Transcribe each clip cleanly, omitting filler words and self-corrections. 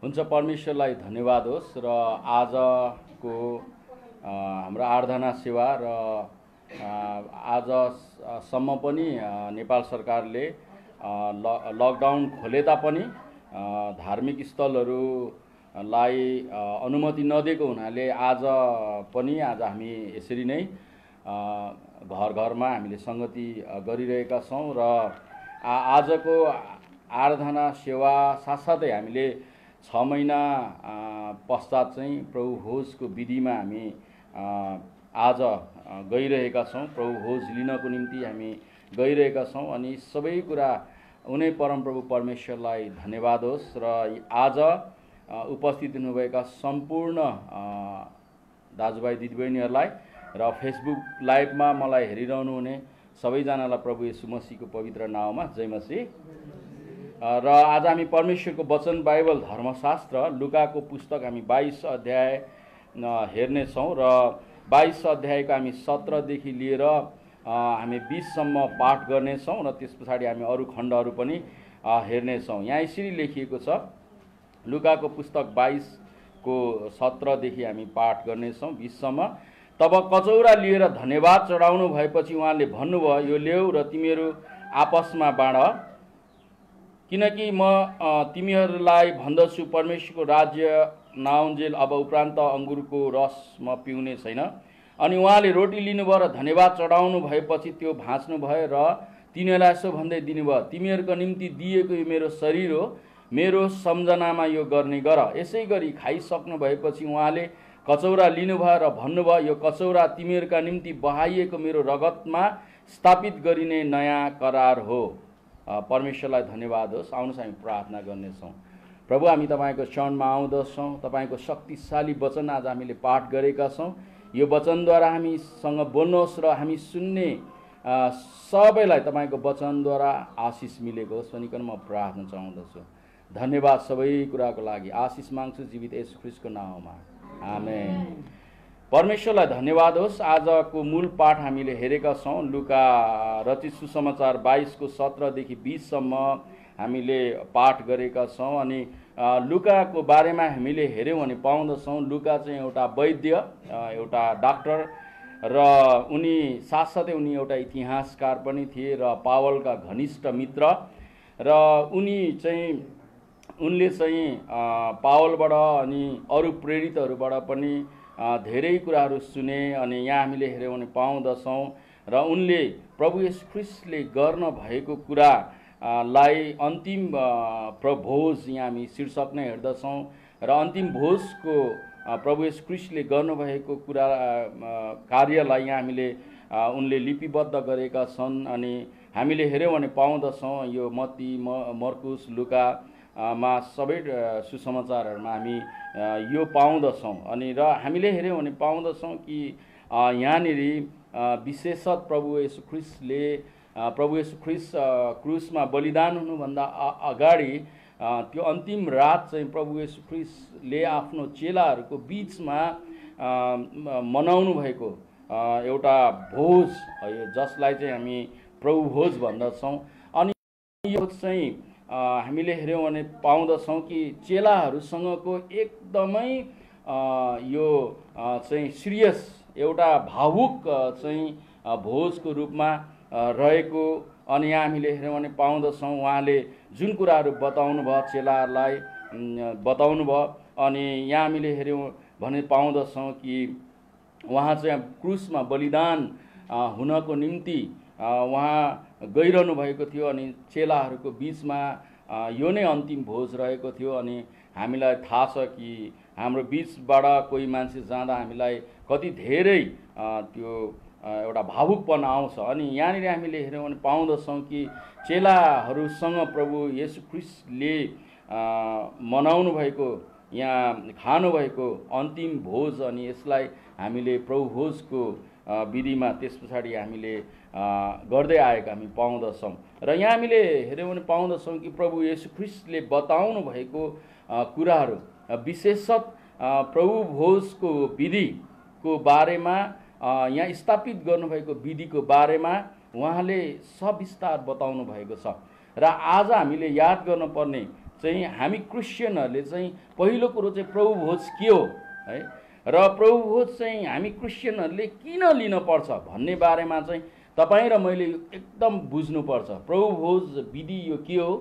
हुन्छ, परमेश्वरलाई धन्यवाद होस्। र आजको हाम्रो आराधना सेवा र आजसम्म पनि नेपाल सरकारले लकडाउन खोले तापनि धार्मिक स्थलहरूलाई अनुमति नदिएको हुनाले आज हामी यसरी नै घर घरमा हामीले संगति गरिरहेका छौँ। र आजको आराधना सेवा साथसाथै हामीले 6 महिना पश्चात चाहिँ प्रभु भोजको विधिमा हामी आज गइरहेका छौँ। प्रभु भोज लिनको निम्ति हामी गइरहेका छौँ अनि सबै कुरा उनै परमप्रभु परमेश्वरलाई धन्यवाद होस्। र आज उपस्थित हुनुभएका सम्पूर्ण दाजुभाइ दिदीबहिनीहरूलाई र फेसबुक लाइभमा मलाई हेरिरहनु हुने सबैजनालाई प्रभु येशू मसीहको पवित्र नाममा जय मसीह। र आज हामी परमेश्वरको वचन बाइबल धर्मशास्त्र लुकाको पुस्तक हामी 22 अध्याय हेर्नेछौँ र 22 अध्यायको हामी 17 देखि लिएर हामी 20 सम्म पाठ गर्नेछौँ र त्यस पछाडि हामी अरू खण्डहरू पनि हेर्नेछौँ। यहाँ यसरी लेखिएको छ, लुकाको पुस्तक 22 को 17 देखि हामी पाठ गर्नेछौँ 20 सम्म। तब कचौरा लिएर धन्यवाद चढाउनु भएपछि उहाँले भन्नुभयो, यो ल्याऊ र तिमीहरू आपसमा बाँड, किनकि म तिमीहरूलाई भन्दछु परमेश्वरको राज्य नआउन्जेल अब उपरान्त अङ्गुरको रस म पिउने छैन। अनि उहाँले रोटी लिनुभयो र धन्यवाद चढाउनु भएपछि त्यो भाँच्नुभयो र तिनीहरूलाई यसो भन्दै दिनुभयो, तिमीहरूको निम्ति दिएको यो मेरो शरीर हो, मेरो सम्झनामा यो गर्ने गर। यसै गरी खाइसक्नु भएपछि उहाँले कचौरा लिनुभयो र भन्नुभयो, यो कचौरा तिमीहरूका निम्ति बहाइएको मेरो रगतमा स्थापित गरिने नयाँ करार हो। परमेश्वरलाई धन्यवाद होस्। आउनुहोस् हामी प्रार्थना गर्नेछौँ। प्रभु, हामी तपाईँको चरणमा आउँदछौँ। तपाईँको शक्तिशाली वचन आज हामीले पाठ गरेका छौँ। यो वचनद्वारा हामीसँग बोल्नुहोस् र हामी सुन्ने सबैलाई तपाईँको वचनद्वारा आशिष मिलेको होस् भनिकन म प्रार्थना चाहँदछु। धन्यवाद सबै कुराको लागि। आशिष माग्छु जीवित येशू ख्रीष्टको नाममा, आमेन। परमेश्वरलाई धन्यवाद होस्। आजको मूल पाठ हामीले हेरेका छौँ, लुका रचित सुसमाचार 22 को 17 देखि 20 सम्म हामीले पाठ गरेका छौँ। अनि लुकाको बारेमा हामीले हेऱ्यौँ भने पाउँदछौँ, लुका चाहिँ एउटा वैद्य, एउटा डाक्टर र उनी साथसाथै उनी एउटा इतिहासकार पनि थिए र पावलका घनिष्ठ मित्र। र उनले चाहिँ पावलबाट अनि अरू प्रेरितहरूबाट पनि धेरै कुराहरू सुने। अनि यहाँ हामीले हेऱ्यौँ भने पाउँदछौँ र उनले प्रभु येशू ख्रीष्टले गर्न भएको कुरालाई अन्तिम भोज, यहाँ हामी शीर्षक नै हेर्दछौँ र अन्तिम भोजको प्रभु येशू ख्रीष्टले गर्नुभएको कुरा कार्यलाई यहाँ हामीले उनले लिपिबद्ध गरेका छन्। अनि हामीले हेऱ्यौँ भने पाउँदछौँ यो मत्ती, मर्कुस, लुका मा सबै सुसमाचारहरूमा हामी यो पाउँदछौँ। अनि र हामीले हेऱ्यौँ भने पाउँदछौँ कि यहाँनिर विशेषतः प्रभु येशू ख्रीष्ट क्रुसमा बलिदान हुनुभन्दा अगाडि त्यो अन्तिम रात चाहिँ प्रभु येशू ख्रीष्टले आफ्नो चेलाहरूको बिचमा मनाउनु भएको एउटा भोज, जसलाई चाहिँ हामी प्रभु भोज भन्दछौँ। अनि यो चाहिँ हामीले हेऱ्यौँ भने पाउँदछौँ कि चेलाहरूसँगको एकदमै यो चाहिँ सिरियस एउटा भावुक चाहिँ भोजको रूपमा रहेको। अनि यहाँ हामीले हेऱ्यौँ भने पाउँदछौँ उहाँले जुन कुराहरू बताउनु भयो चेलाहरूलाई बताउनु भयो। अनि यहाँ हामीले हेऱ्यौँ भने पाउँदछौँ कि उहाँ चाहिँ क्रुसमा बलिदान हुनको निम्ति उहाँ गइरहनु भएको थियो। अनि चेलाहरूको बिचमा यो नै अन्तिम भोज रहेको थियो। अनि हामीलाई थाहा छ कि हाम्रो बिचबाट कोही मान्छे जाँदा हामीलाई कति धेरै त्यो एउटा भावुकपन आउँछ। अनि यहाँनिर हामीले हेऱ्यौँ भने पाउँदछौँ कि चेलाहरूसँग प्रभु येशू ख्रीष्टले मनाउनु भएको, यहाँ खानुभएको अन्तिम भोज, अनि यसलाई हामीले प्रभु भोजको विधिमा त्यस पछाडि हामीले गर्दै आएका हामी पाउँदछौँ। र यहाँ हामीले हेऱ्यौँ भने पाउँदछौँ कि प्रभु येशू ख्रीष्टले बताउनु भएको कुराहरू, विशेषतः प्रभु भोजको विधिको बारेमा, यहाँ स्थापित गर्नुभएको विधिको बारेमा उहाँले सविस्तार बताउनु भएको छ। र आज हामीले याद गर्नुपर्ने चाहिँ हामी क्रिस्चियनहरूले चाहिँ पहिलो कुरो चाहिँ प्रभु भोज के हो है र प्रभु भोज चाहिँ हामी क्रिस्चियनहरूले किन लिनुपर्छ भन्ने बारेमा चाहिँ तपाईँ र मैले एकदम बुझ्नुपर्छ। प्रभु भोज विधि यो के हो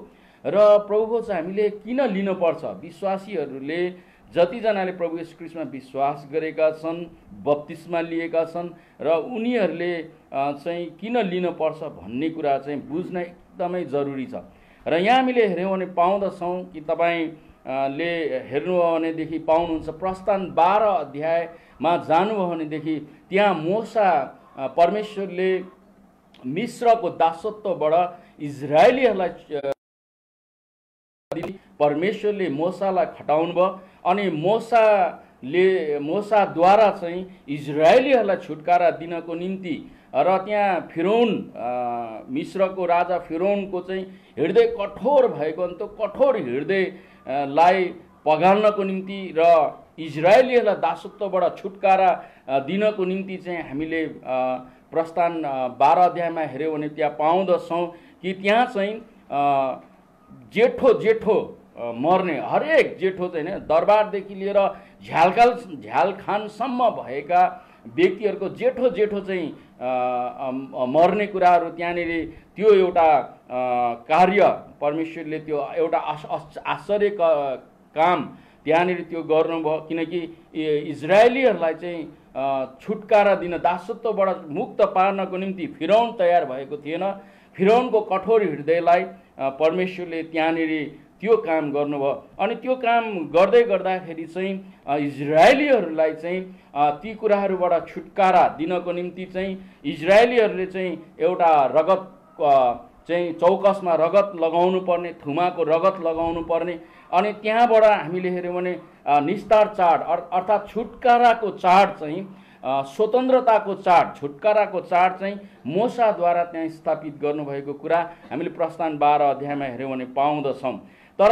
र प्रभु भोज हामीले किन लिनुपर्छ। विश्वासीहरूले जतिजनाले प्रभु येशू ख्रीष्टमा विश्वास गरेका छन्, बप्तिस्मा लिएका छन् र उनीहरूले चाहिँ किन लिनुपर्छ भन्ने कुरा चाहिँ बुझ्न एकदमै जरुरी छ। र यहाँ हामीले हेऱ्यौँ भने पाउँदछौँ कि तपाईँले हेर्नुभयो भनेदेखि पाउनुहुन्छ प्रस्थान 12 अध्यायमा जानुभयो भनेदेखि त्यहाँ मोसा परमेश्वरले मिश्रको दासत्वबाट इजरायलीहरूलाई परमेश्वरले मोसालाई खटाउनु भयो अनि मोसाद्वारा चाहिँ इजरायलीहरूलाई छुटकारा दिनको निम्ति र त्यहाँ फिरौन मिश्रको राजा फिरौनको चाहिँ हृदय कठोर भएको अन्त कठोर हृदयलाई पगाल्नको निम्ति र इजरायलीहरूलाई दासत्वबाट छुटकारा दिनको निम्ति चाहिँ हामीले प्रस्थान 12 अध्यायमा हेऱ्यौँ भने त्यहाँ पाउँदछौँ कि त्यहाँ चाहिँ जेठो मर्ने हरेक जेठो चाहिँ दरबारदेखि लिएर झ्यालखानसम्म भएका व्यक्तिहरूको जेठो चाहिँ मर्ने कुराहरू त्यहाँनिर त्यो एउटा कार्य परमेश्वरले त्यो एउटा आश्चर्य काम त्यहाँनिर त्यो गर्नुभयो। किनकि इजरायलीहरूलाई चाहिँ छुटकारा दिन दासत्वबाट मुक्त पार्नको निम्ति फिरौन तयार भएको थिएन। फिरौनको कठोर हृदयलाई परमेश्वरले त्यहाँनिर त्यो काम गर्नुभयो अनि त्यो काम गर्दै गर्दाखेरि चाहिँ इजरायलीहरूलाई चाहिँ ती कुराहरूबाट छुटकारा दिनको निम्ति चाहिँ इजरायलीहरूले चाहिँ एउटा रगत चाहिँ चौकसमा रगत लगाउनु पर्ने, थुमाको रगत लगाउनु पर्ने अनि त्यहाँबाट हामीले हेऱ्यौँ भने निस्तार चाड अर्थात् छुटकाराको चाड चाहिँ स्वतन्त्रताको चाड, छुटकाराको चाड चाहिँ मोसाद्वारा त्यहाँ स्थापित गर्नुभएको कुरा हामीले प्रस्थान 12 अध्यायमा हेऱ्यौँ भने पाउँदछौँ। तर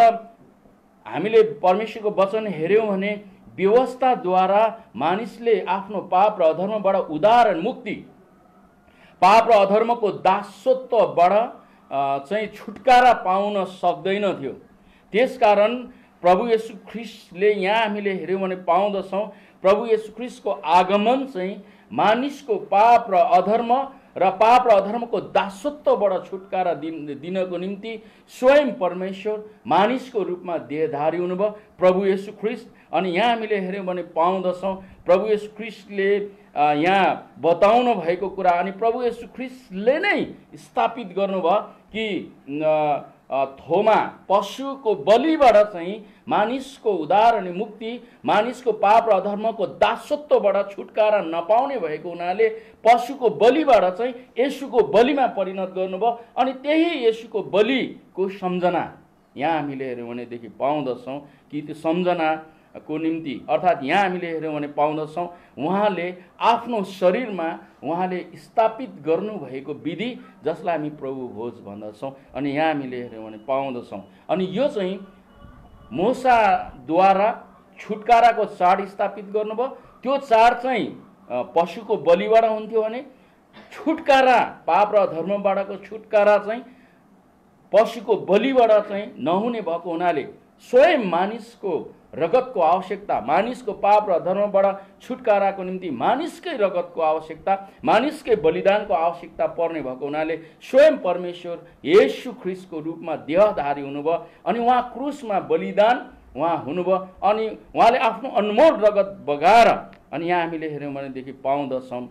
हामीले परमेश्वरको वचन हेऱ्यौँ भने व्यवस्थाद्वारा मानिसले आफ्नो पाप र अधर्मबाट उद्धार मुक्ति, पाप र अधर्मको दासत्वबाट चाहिँ छुटकारा पाउन सक्दैन थियो। त्यसकारण प्रभु येशू ख्रीष्टले यहाँ हामीले हेऱ्यौँ भने पाउँदछौँ प्रभु येशू ख्रीष्टको आगमन चाहिँ मानिसको पाप र अधर्मको दासत्वबाट छुटकारा दिनको निम्ति स्वयं परमेश्वर मानिसको रूपमा देहधारी हुनुभयो प्रभु येशू ख्रीष्ट। अनि यहाँ हामीले हेऱ्यौँ भने पाउँदछौँ प्रभु येशू ख्रीष्टले यहाँ बताउनु भएको कुरा अनि प्रभु येशू ख्रीष्टले नै स्थापित गर्नुभयो कि थोमा पशुको बलिबाट चाहिँ मानिसको उद्धार अनि मुक्ति, मानिसको पाप र अधर्मको दासत्वबाट छुटकारा नपाउने भएको हुनाले पशुको बलिबाट चाहिँ येशूको बलिमा परिणत गर्नुभयो अनि त्यही येशूको बलिको सम्झना यहाँ हामीले हेऱ्यौँ भनेदेखि पाउँदछौँ कि त्यो सम्झनाको निम्ति अर्थात् यहाँ हामीले हेऱ्यौँ भने पाउँदछौँ उहाँले आफ्नो शरीरमा उहाँले स्थापित गर्नुभएको विधि जसलाई हामी प्रभु भोज भन्दछौँ। अनि यहाँ हामीले हेऱ्यौँ भने पाउँदछौँ अनि यो चाहिँ मोसाद्वारा छुटकाराको चाड स्थापित गर्नुभयो। त्यो चाड चाहिँ पशुको बलिबाट हुन्थ्यो भने छुटकारा पाप र धर्मबाटको छुटकारा चाहिँ पशुको बलिबाट चाहिँ नहुने भएको हुनाले स्वयं मानिसको रगतको आवश्यकता, मानिसको पाप र धर्मबाट छुटकाराको निम्ति मानिसकै रगतको आवश्यकता, मानिसकै बलिदानको आवश्यकता पर्ने भएको हुनाले स्वयं परमेश्वर येशू ख्रीष्टको रूपमा देहधारी हुनुभयो अनि उहाँ क्रुसमा बलिदान उहाँ हुनुभयो अनि उहाँले आफ्नो अनमोल रगत बगाएर अनि यहाँ हामीले हेऱ्यौँ भनेदेखि पाउँदछौँ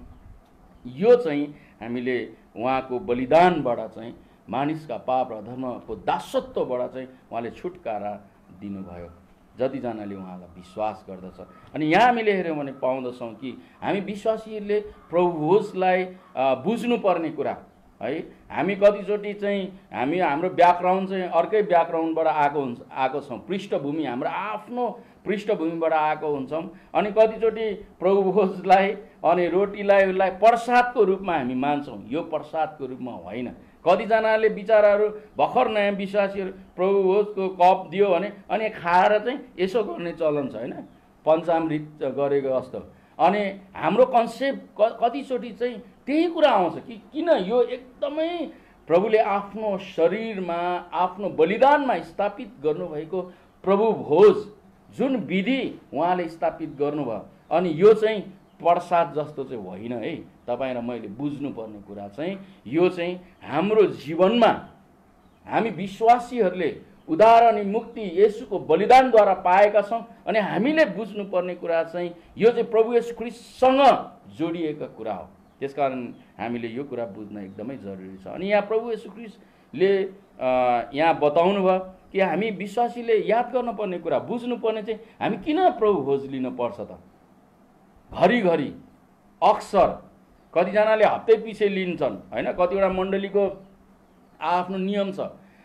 यो चाहिँ हामीले उहाँको बलिदानबाट चाहिँ मानिसका पाप र धर्मको दासत्वबाट चाहिँ उहाँले छुटकारा दिनुभयो जतिजनाले उहाँलाई विश्वास गर्दछ। अनि यहाँ हामीले हेऱ्यौँ भने पाउँदछौँ कि हामी विश्वासीहरूले प्रभु भोजलाई बुझ्नुपर्ने कुरा है। हामी कतिचोटि चाहिँ हाम्रो ब्याकग्राउन्ड चाहिँ अर्कै ब्याकग्राउन्डबाट आएको छौँ, पृष्ठभूमि हाम्रो आफ्नो पृष्ठभूमिबाट आएको हुन्छौँ अनि कतिचोटि प्रभु भोजलाई अनि रोटीलाई प्रसादको रूपमा हामी मान्छौँ। यो प्रसादको रूपमा होइन। कतिजनाले बिचाराहरू भर्खर नयाँ विश्वासीहरू प्रभु भोजको कप दियो भने अनि खाएर चाहिँ यसो गर्ने चलन छ होइन, पञ्चामृत गरेको जस्तो। अनि हाम्रो कन्सेप्ट कतिचोटि चाहिँ त्यही कुरा आउँछ कि किन यो एकदमै प्रभुले आफ्नो शरीरमा आफ्नो बलिदानमा स्थापित गर्नुभएको प्रभु भोज जुन विधि उहाँले स्थापित गर्नुभयो, अनि यो चाहिँ प्रसाद जस्तो चाहिँ होइन है। तपाईँ र मैले बुझ्नुपर्ने कुरा चाहिँ यो चाहिँ हाम्रो जीवनमा हामी विश्वासीहरूले उद्धार अनि मुक्ति येशूको बलिदानद्वारा पाएका छौँ। अनि हामीले बुझ्नुपर्ने कुरा चाहिँ यो चाहिँ प्रभु येशू ख्रीष्टसँग जोडिएका कुरा हो। त्यसकारण हामीले यो कुरा बुझ्न एकदमै जरुरी छ। अनि यहाँ प्रभु येशू ख्रीष्टले यहाँ बताउनु भयो कि हामी विश्वासीले याद गर्नुपर्ने कुरा, बुझ्नुपर्ने चाहिँ हामी किन प्रभु भोज लिनुपर्छ त। घरिघरि अक्सर कतिजनाले हप्तै पछि लिन्छन् होइन, कतिवटा मण्डलीको आफ्नो नियम छ,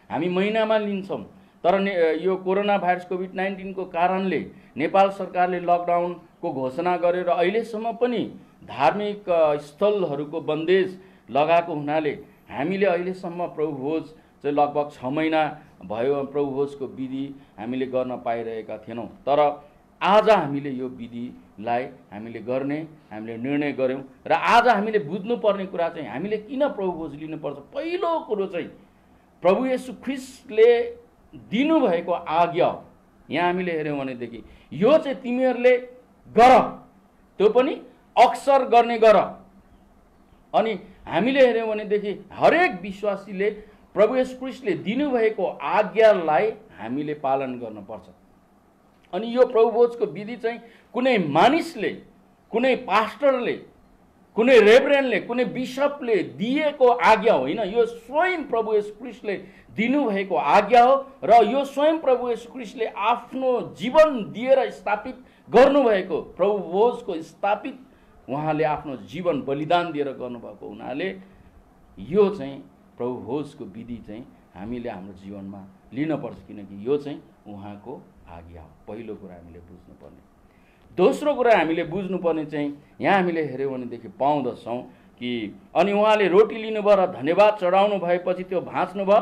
हामी महिनामा लिन्छौँ। तर यो कोरोना भाइरस कोभिड-19 को कारणले नेपाल सरकारले लकडाउनको घोषणा गरेर अहिलेसम्म पनि धार्मिक स्थलहरूको बन्देज लगाएको हुनाले हामीले अहिलेसम्म प्रभु भोज चाहिँ लगभग 6 महिना भयो प्रभु भोजको विधि हामीले गर्न पाइरहेका थिएनौँ। तर आज हामीले यो विधिलाई हामीले गर्ने हामीले निर्णय गऱ्यौँ र आज हामीले बुझ्नुपर्ने कुरा चाहिँ हामीले किन प्रभु भोज लिनुपर्छ। पहिलो कुरो चाहिँ प्रभु येशू ख्रीष्टले दिनुभएको आज्ञा हो। यहाँ हामीले हेऱ्यौँ भनेदेखि यो चाहिँ तिमीहरूले गर, त्यो पनि अक्सर गर्ने गर। अनि हामीले हेऱ्यौँ भनेदेखि हरेक विश्वासीले प्रभु येशू ख्रीष्टले दिनुभएको आज्ञालाई हामीले पालन गर्नुपर्छ। अनि यो प्रभु भोजको विधि चाहिँ कुनै मानिसले, कुनै पास्टरले, कुनै रेभरेन्डले, कुनै बिशपले दिएको आज्ञा होइन, यो स्वयं प्रभु येशू ख्रीष्टले दिनुभएको आज्ञा हो। र यो स्वयं प्रभु येशू ख्रीष्टले आफ्नो जीवन दिएर स्थापित गर्नुभएको प्रभु भोजको स्थापित उहाँले आफ्नो जीवन बलिदान दिएर गर्नुभएको हुनाले यो चाहिँ प्रभु भोजको विधि चाहिँ हामीले हाम्रो जीवनमा लिनुपर्छ, किनकि यो चाहिँ उहाँको आज्ञा हो। पहिलो कुरा हामीले बुझ्नुपर्ने। दोस्रो कुरा हामीले बुझ्नुपर्ने चाहिँ यहाँ हामीले हेऱ्यौँ भनेदेखि पाउँदछौँ कि अनि उहाँले रोटी लिनुभयो र धन्यवाद चढाउनु भएपछि त्यो भाँच्नुभयो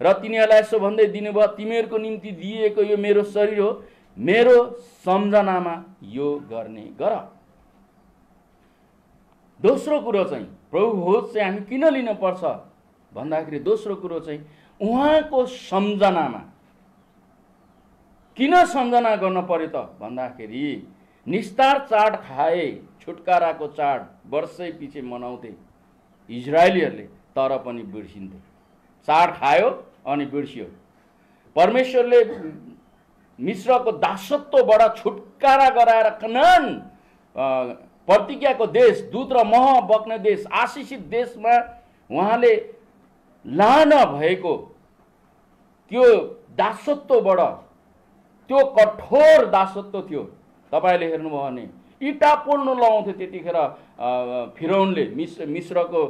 र तिनीहरूलाई यसो भन्दै दिनुभयो, तिमीहरूको निम्ति दिएको यो मेरो शरीर हो, मेरो सम्झनामा यो गर्ने गर। दोस्रो कुरो चाहिँ प्रभु भोज चाहिँ हामी किन लिनुपर्छ भन्दाखेरि दोस्रो कुरो चाहिँ उहाँको सम्झनामा। किन सम्झना गर्न पर्यो त भन्दाखेरि निस्तार चाड खाए, छुटकाराको चाड वर्षै पछि मनाउँथे इजरायलीहरूले, तर पनि बिर्सिन्थे। चाड खायो अनि बिर्सियो। परमेश्वरले मिश्रको दासत्वबाट छुटकारा गराएर कनान प्रतिज्ञाको देश, दूध र मह बग्ने देश, आशिषित देशमा उहाँले लान भएको त्यो दासत्वबाट, त्यो कठोर दासत्व थियो। तपाईले हेर्नुभयो भने इटा पोल्नु लाउँथ्यो त्यतिखेर फिरौनले, मिश्रको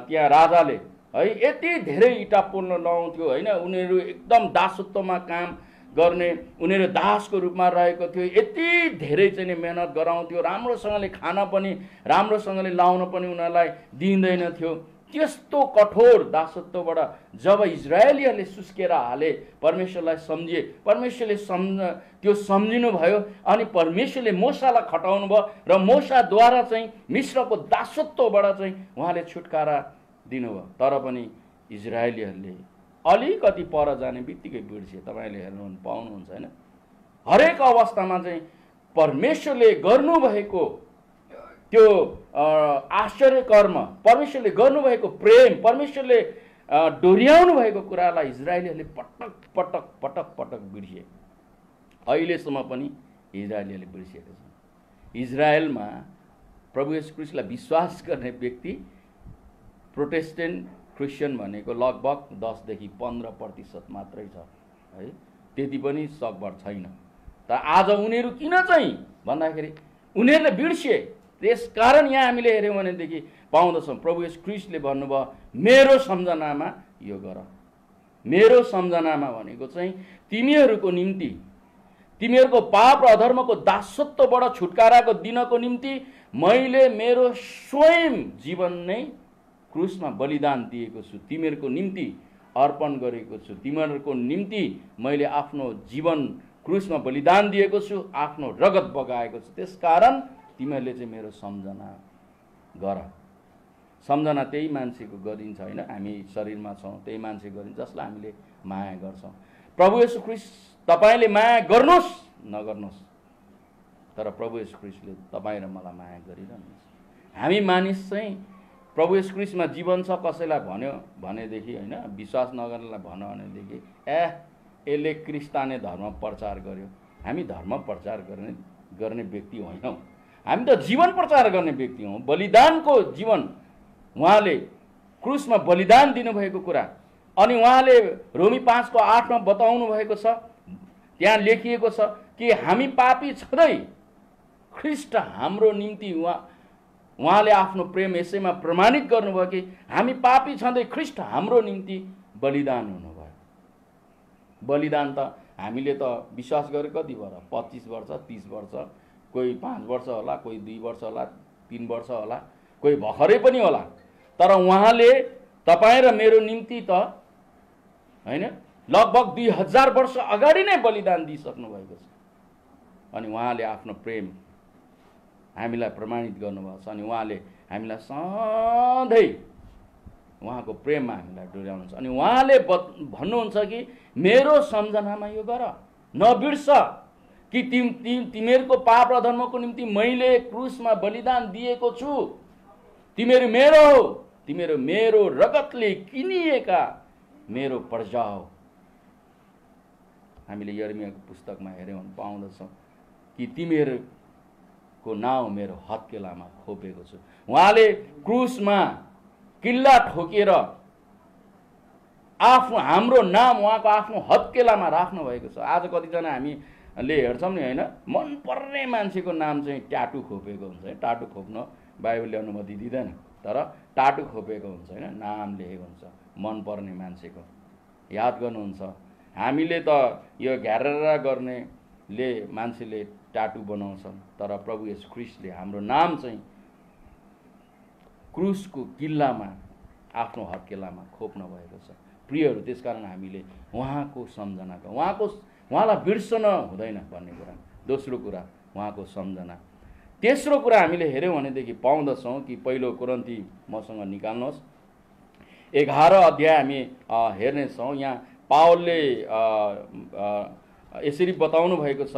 त्यहाँ राजाले है, यति धेरै इटा पोल्न लाउँथ्यो होइन। उनीहरू एकदम दासत्वमा काम गर्ने, उनीहरू दासको रूपमा रहेको थियो। यति धेरै चाहिँ मेहनत गराउँथ्यो, राम्रोसँगले खाना पनि राम्रोसँगले लाउन पनि उनीहरूलाई दिँदैन थियो। त्यस्तो कठोर दासत्वबाट जब इजरायलीहरूले सुस्केर हाले, परमेश्वरलाई सम्झिए, परमेश्वरले त्यो सम्झिनु भयो अनि परमेश्वरले मोसालाई खटाउनु भयो र मोसाद्वारा चाहिँ मिश्रको दासत्वबाट चाहिँ उहाँले छुटकारा दिनुभयो। तर पनि इजरायलीहरूले अलिकति पर जाने बित्तिकै बिर्सिए। तपाईँले हेर्नु पाउनुहुन्छ होइन। हरेक अवस्थामा चाहिँ परमेश्वरले गर्नुभएको त्यो आश्चर्य कर्म, परमेश्वरले गर्नुभएको प्रेम, परमेश्वरले डोर्याउनु भएको कुरालाई इजरायलीहरूले पटक पटक पटक पटक बिर्सिए। अहिलेसम्म पनि इजरायलीहरूले बिर्सिएका छन्। इजरायलमा प्रभु येशू ख्रीष्टलाई विश्वास गर्ने व्यक्ति प्रोटेस्टेन्ट क्रिस्चियन भनेको लगभग 10 देखि 15% मात्रै छ है, त्यति पनि सकभर छैन। त आज उनीहरू किन चाहिँ भन्दाखेरि उनीहरूले बिर्सिए। त्यसकारण यहाँ हामीले हेऱ्यौँ भनेदेखि पाउँदछौँ प्रभु येशू ख्रीष्टले भन्नुभयो मेरो सम्झनामा यो गर। मेरो सम्झनामा भनेको चाहिँ तिमीहरूको निम्ति, तिमीहरूको पाप र अधर्मको दासत्वबाट छुटकाराको दिनको निम्ति मैले मेरो स्वयं जीवन नै क्रुसमा बलिदान दिएको छु, तिमीहरूको निम्ति अर्पण गरेको छु, तिमीहरूको निम्ति मैले आफ्नो जीवन क्रुसमा बलिदान दिएको छु, आफ्नो रगत बगाएको छु। त्यसकारण तिमीहरूले चाहिँ मेरो सम्झना गर। सम्झना त्यही मान्छेको गरिन्छ हैन। हामी शरीरमा छौँ, त्यही मान्छे गरिन्छ जसलाई हामीले माया गर्छौँ। प्रभु येशू ख्रीष्ट तपाईले माया गर्नुहोस् नगर्नुहोस्, तर प्रभु येशू ख्रीष्टले तपाईँ र मलाई माया गरिरहनुहुन्छ। हामी मानिस चाहिँ प्रभु येशू ख्रीष्टमा जीवन छ कसैलाई भन्यो भनेदेखि हैन, विश्वास नगर्नेलाई भन्यो भनेदेखि यसले क्रिस्ताने धर्म प्रचार गर्यो। हामी धर्म प्रचार गर्ने व्यक्ति होइनौँ, हामी त जीवन प्रचार गर्ने व्यक्ति हौँ। बलिदानको जीवन, उहाँले क्रुसमा बलिदान दिनुभएको कुरा, अनि उहाँले रोमी 5:8 बताउनु भएको छ, त्यहाँ लेखिएको छ कि हामी पापी छँदै ख्रीष्ट हाम्रो निम्ति उहाँले आफ्नो प्रेम यसैमा प्रमाणित गर्नुभयो कि हामी पापी छँदै ख्रीष्ट हाम्रो निम्ति बलिदान हुनुभयो। बलिदान त हामीले त विश्वास गरे कति भयो, 25 वर्ष 30 वर्ष, कोही 5 वर्ष होला, कोही 2 वर्ष होला, 3 वर्ष होला, कोही भर्खरै पनि होला, तर उहाँले तपाईँ र मेरो निम्ति त हैन लगभग 2000 वर्ष अगाडि नै बलिदान दिइसक्नु भएको छ। अनि उहाँले आफ्नो प्रेम हामीलाई प्रमाणित गर्नुभएको छ, अनि उहाँले हामीलाई सधैँ उहाँको प्रेममा हामीलाई डोर्याउनुहुन्छ। अनि उहाँले भन्नुहुन्छ कि मेरो सम्झनामा यो गर, नबिर्स कि तिमीहरूको पाप र धर्मको निम्ति मैले क्रुसमा बलिदान दिएको छु। तिमीहरू मेरो हो, तिमीहरू मेरो रगतले किनिएका मेरो प्रजा हो। हामीले यर्मियाको पुस्तकमा हेर्यौँ भने पाउँदछौँ कि तिमीहरूको नाउँ मेरो हत्केलामा खोपेको छु। उहाँले क्रुसमा किल्ला ठोकेर हाम्रो नाम उहाँको आफ्नो हत्केलामा राख्नु भएको छ। आज कतिजना हामीले हेर्छौँ नि हैन, मन पर्ने मान्छेको नाम चाहिँ ट्याटु खोपेको हुन्छ है। टाटु खोप्न बाइबलले अनुमति दिँदैन, तर टाटु खोपेको हुन्छ हैन, नाम लेखेको हुन्छ मन पर्ने मान्छेको। याद गर्नुहुन्छ, हामीले त यो घ्यारेर गर्नेले मान्छेले टाटु बनाउँछन्, तर प्रभु येशू ख्रीष्टले हाम्रो नाम चाहिँ क्रुसको किल्लामा आफ्नो हत्केलामा खोप्नु भएको छ। प्रियहरू, त्यसकारण हामीले उहाँको सम्झना, उहाँलाई बिर्सन हुँदैन भन्ने कुरा। दोस्रो कुरा उहाँको सम्झना। तेस्रो कुरा हामीले हेऱ्यौँ भनेदेखि पाउँदछौँ कि पहिलो कोरिन्थी मसँग निकाल्नुहोस् 11 अध्याय हामी हेर्नेछौँ। यहाँ पावलले यसरी बताउनु भएको छ,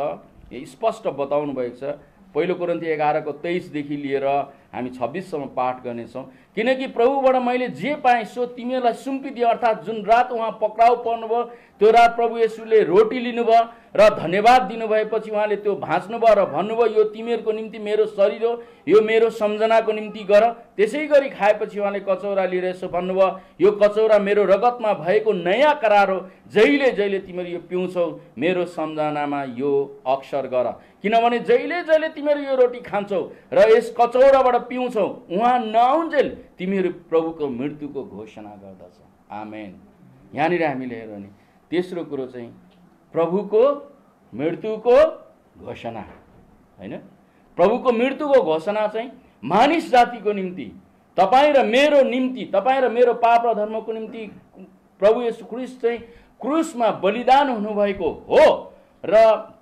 स्पष्ट बताउनु भएको छ। पहिलो कोरिन्थी 11:23 देखि लिएर हामी 26 सम्म पाठ गर्नेछौँ। किनकि प्रभुबाट मैले जे पाएँ सो तिमीहरूलाई सुम्पिदिएँ, अर्थात् जुन रात उहाँ पक्राउ पर्नुभयो त्यो रात प्रभु येशूले रोटी लिनुभयो र धन्यवाद दिनुभएपछि उहाँले त्यो भाँच्नुभयो र भन्नुभयो यो तिमीहरूको निम्ति मेरो शरीर हो, यो मेरो सम्झनाको निम्ति गर। त्यसै गरी खाएपछि उहाँले कचौरा लिएर यसो भन्नुभयो यो कचौरा मेरो रगतमा भएको नयाँ करार हो, जहिले जहिले तिमीहरू यो पिउँछौ मेरो सम्झनामा यो अक्षर गर। किनभने जहिले जहिले तिमीहरू यो रोटी खान्छौ र यस कचौराबाट पिउँछौ उहाँ नआउन्जेल तिमीहरू प्रभुको मृत्युको घोषणा गर्दछ। आमेन। यहाँनिर हामीले हेर्यौँ भने तेस्रो कुरो चाहिँ प्रभुको मृत्युको घोषणा हैन। प्रभुको मृत्युको घोषणा चाहिँ मानिस जातिको निम्ति, तपाईँ र मेरो निम्ति, तपाईँ र मेरो पाप र धर्मको निम्ति प्रभु येशू ख्रीष्ट चाहिँ क्रुसमा बलिदान हुनुभएको हो र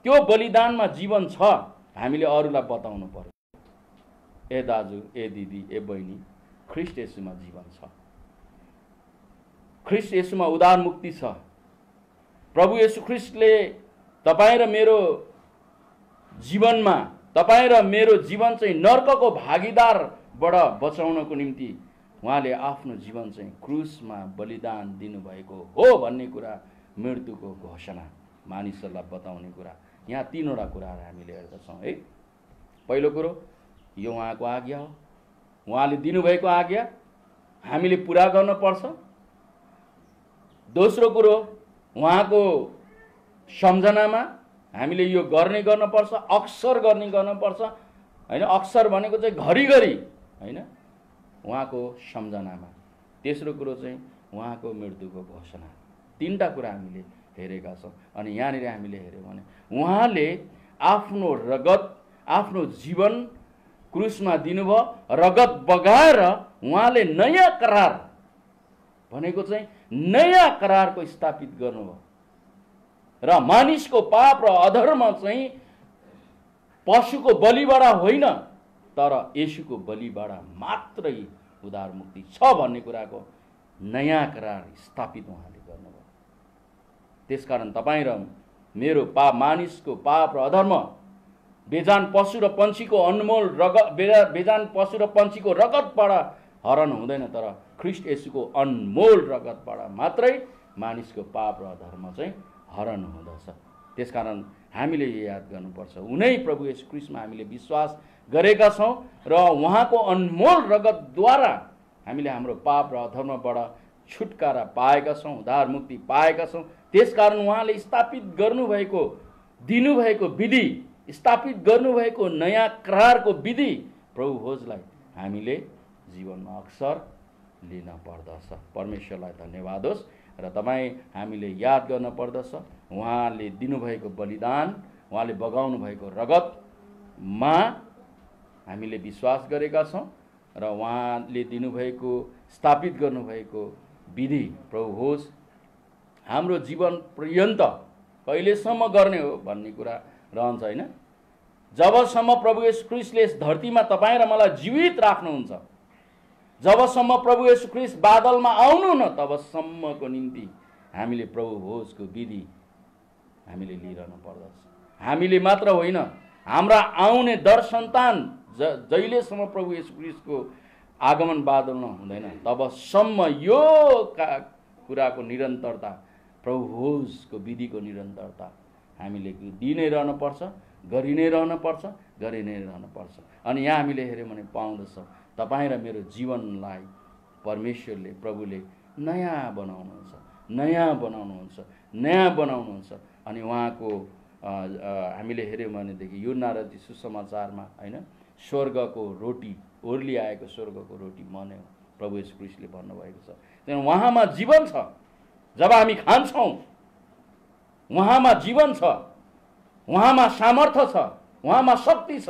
त्यो बलिदानमा जीवन छ। हामीले अरूलाई बताउनु पर्यो, ए दाजु, ए दिदी, ए बहिनी, ख्रीष्ट येशूमा जीवन छ, ख्रीष्ट येशूमा उद्धार मुक्ति छ। प्रभु येशू ख्रीष्टले तपाईँ र मेरो जीवनमा, तपाईँ र मेरो जीवन चाहिँ नर्कको भागीदारबाट बचाउनको निम्ति उहाँले आफ्नो जीवन चाहिँ क्रुसमा बलिदान दिनुभएको हो भन्ने कुरा, मृत्युको घोषणा मानिसहरूलाई बताउने कुरा। यहाँ तीनवटा कुराहरू हामीले हेर्दछौँ है। पहिलो कुरो यो उहाँको आज्ञा हो, उहाँले दिनुभएको आज्ञा हामीले पुरा गर्न पर्छ। दोस्रो कुरो उहाँको सम्झनामा हामीले यो गर्नुपर्छ, अक्सर गर्नुपर्छ हैन। अक्सर भनेको चाहिँ घरिघरि हैन, उहाँको सम्झनामा। तेस्रो कुरो चाहिँ उहाँको मृत्युको घोषणा। तीनटा कुरा हामीले हेरेका छौँ। अनि यहाँनिर हामीले हेऱ्यौँ भने उहाँले आफ्नो रगत, आफ्नो जीवन क्रुसमा दिनुभयो, रगत बगाएर उहाँले नयाँ करार भनेको चाहिँ नयाँ करारको स्थापित गर्नुभयो र मानिसको पाप र अधर्म चाहिँ पशुको बलिबाट होइन तर येशूको बलिबाट मात्रै उद्धार मुक्ति छ भन्ने कुराको नयाँ करार स्थापित उहाँले गर्नुभयो। त्यसकारण तपाईँ र मेरो मानिसको पाप र अधर्म बेजान पशु र पन्छीको अनमोल बेजान पशु र पन्छीको रगतबाट हरण हुँदैन, तर ख्रीष्ट येशूको अनमोल रगतबाट मात्रै मानिसको पाप र धर्म चाहिँ हरण हुँदछ। त्यसकारण हामीले याद गर्नुपर्छ, उनै प्रभु येशू ख्रीष्टमा हामीले विश्वास गरेका छौँ र उहाँको अनमोल रगतद्वारा हामीले हाम्रो पाप र अधर्मबाट छुटकारा पाएका छौँ, उद्धार मुक्ति पाएका छौँ। त्यसकारण उहाँले स्थापित गर्नुभएको दिनुभएको विधि, स्थापित गर्नुभएको नयाँ करारको विधि प्रभु भोजलाई हामीले जीवनमा अक्सर लिन पर्दछ। परमेश्वरलाई धन्यवाद होस्। र तपाईँ हामीले याद गर्न पर्दछ, उहाँले दिनुभएको बलिदान, उहाँले बगाउनु भएको रगतमा हामीले विश्वास गरेका छौँ र उहाँले दिनुभएको स्थापित गर्नुभएको विधि प्रभु होस् हाम्रो जीवन पर्यन्त कहिलेसम्म गर्ने हो भन्ने कुरा रहन्छ हैन। जबसम्म प्रभु येशू ख्रीष्टले धरतीमा तपाईँ र मलाई जीवित राख्नुहुन्छ, जबसम्म प्रभु येशू ख्रीष्ट बादलमा आउनु न, तबसम्मको निम्ति हामीले प्रभु भोजको विधि हामीले लिइरहनु पर्दछ। हामीले मात्र होइन, हाम्रा आउने दर सन्तान जहिलेसम्म प्रभु येशू ख्रीष्टको आगमन बादलमा हुँदैन तबसम्म यो कुराको निरन्तरता, प्रभु भोजको विधिको निरन्तरता हामीले दिनै रहनुपर्छ, गरि नै रहनुपर्छ, गरि नै रहनुपर्छ। अनि यहाँ हामीले हेऱ्यौँ भने पाउँदछौँ तपाईँ र मेरो जीवनलाई परमेश्वरले, प्रभुले नयाँ बनाउनुहुन्छ, नयाँ बनाउनुहुन्छ, नयाँ बनाउनुहुन्छ। अनि उहाँको हामीले हेऱ्यौँ भनेदेखि यूहन्ना र सुसमाचारमा होइन, स्वर्गको रोटी ओर्ली आएको स्वर्गको रोटी म नै हो, प्रभु येशू ख्रीष्टले भन्नुभएको छ। त्यहाँ उहाँमा जीवन छ। जब हामी खान्छौँ उहाँमा जीवन छ, उहाँमा सामर्थ्य छ, उहाँमा शक्ति छ।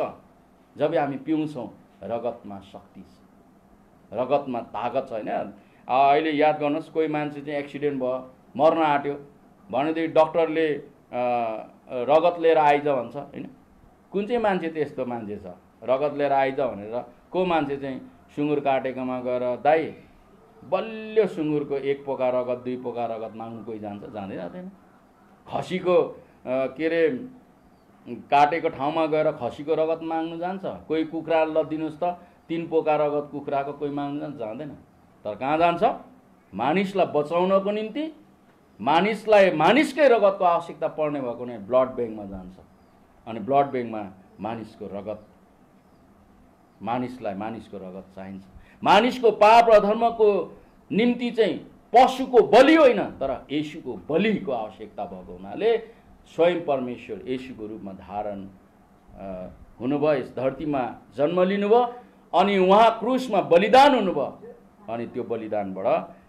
जब हामी पिउँछौँ रगतमा शक्ति छ, रगतमा तागत छ होइन। अहिले याद गर्नुहोस्, कोही मान्छे चाहिँ एक्सिडेन्ट भयो, मर्न आँट्यो भनेदेखि डक्टरले रगत लिएर आइज भन्छ होइन। कुन चाहिँ मान्छे त्यस्तो मान्छे छ रगत लिएर आइज भनेर? को मान्छे चाहिँ सुँगुर काटेकोमा गएर दाइ बलियो सुँगुरको 1 पोका रगत 2 पोका रगत माग्नु कोही जान्छ? जाँदै जाँदैन। खसीको के अरे काटेको ठाउँमा गएर खसीको रगत माग्नु जान्छ? कोही कुखुरा ल दिनुहोस् त 3 पोका रगत कुखुराको कोही माग्नु जान्छ? जाँदैन। तर कहाँ जान्छ? मानिसलाई बचाउनको निम्ति, मानिसलाई मानिसकै रगतको आवश्यकता पर्ने भएको नै ब्लड ब्याङ्कमा जान्छ। अनि ब्लड ब्याङ्कमा मानिसको रगत, मानिसलाई मानिसको रगत चाहिन्छ। मानिसको पाप र धर्मको निम्ति चाहिँ पशुको बलि होइन, तर येशूको बलिको आवश्यकता भएको हुनाले स्वयं परमेश्वर येशूको रूपमा धारण हुनुभयो, यस धरतीमा जन्म लिनुभयो, अनि उहाँ क्रुसमा बलिदान हुनुभयो। अनि त्यो बलिदानबाट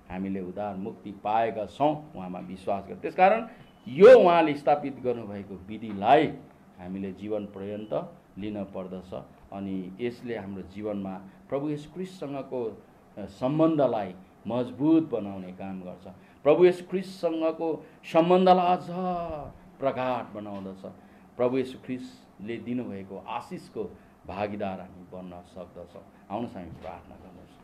हामीले उद्धार मुक्ति पाएका छौँ उहाँमा विश्वास गर्छ। त्यसकारण यो उहाँले स्थापित गर्नुभएको विधिलाई हामीले जीवन पर्यन्त लिन पर्दछ। अनि यसले हाम्रो जीवनमा प्रभु येशू ख्रीष्टसँगको सम्बन्धलाई मजबुत बनाउने काम गर्छ। प्रभु येशू ख्रीष्टसँगको सम्बन्धलाई अझ प्रगाढ बनाउँदछ। प्रभु येशू ख्रीष्टले दिनुभएको आशिषको भागीदार हामी बन्न सक्दछौँ। आउनुहोस् हामी प्रार्थना गर्नुहोस्।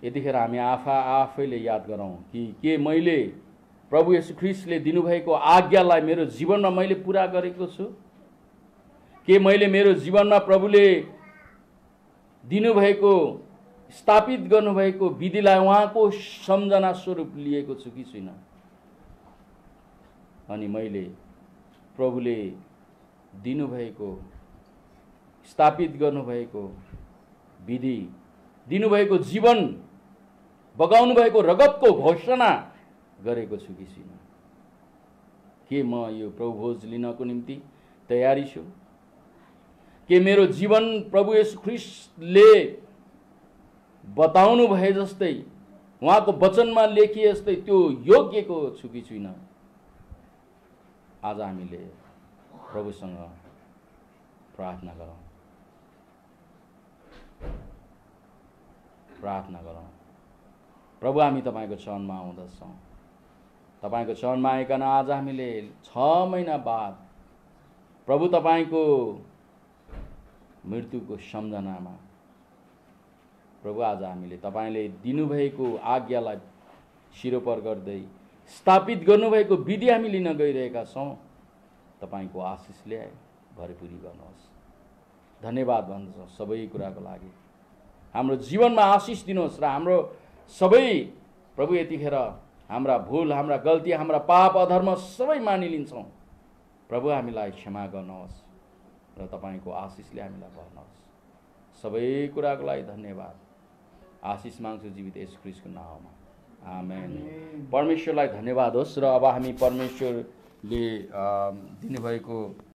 यतिखेर हामी आफैले याद गरौँ कि के मैले प्रभु येशू ख्रीष्टले दिनुभएको आज्ञालाई मेरो जीवनमा मैले पुरा गरेको छु? के मैले मेरो जीवनमा प्रभुले दिनुभएको स्थापित गर्नुभएको विधिलाई उहाँको सम्झना स्वरूप लिएको छु कि छैन? अनि मैले प्रभुले दिनुभएको स्थापित गर्नुभएको विधि, दिनुभएको जीवन, बगाउनु भएको रगतको घोषणा गरेको छु कि छैन? के म यो प्रभु भोज लिनको निम्ति तयारी छु? के मेरो जीवन प्रभु येशू ख्रीष्टले बताउनु भए जस्तै, उहाँको वचनमा लेखिए जस्तै त्यो योग्यको छु कि छैन? आज हामीले प्रभुसँग प्रार्थना गरौँ, प्रार्थना गरौँ। प्रभु, हामी तपाईँको चरणमा आउँदछौँ। तपाईँको चरणमा आइकन आज हामीले 6 महिना बाद प्रभु तपाईँको मृत्युको सम्झनामा प्रभु आज हामीले तपाईँले दिनुभएको आज्ञालाई सिरोपर गर्दै स्थापित गर्नुभएको विधि हामी लिन गइरहेका छौँ। तपाईँको आशिष ल्याए भरपुरी गर्नुहोस्। धन्यवाद भन्दछौँ सबै कुराको लागि। हाम्रो जीवनमा आशिष दिनुहोस् र हाम्रो सबै प्रभु यतिखेर हाम्रा भुल, हाम्रा गल्ती, हाम्रा पाप अधर्म सबै मानिलिन्छौँ। प्रभु हामीलाई क्षमा गर्नुहोस् र तपाईँको आशिषले हामीलाई भर्नुहोस्। सबै कुराको लागि धन्यवाद। आशिष माग्छु जीवित येशू ख्रीष्टको नाममा, आमेन। परमेश्वरलाई धन्यवाद होस्। र अब हामी परमेश्वरले दिनुभएको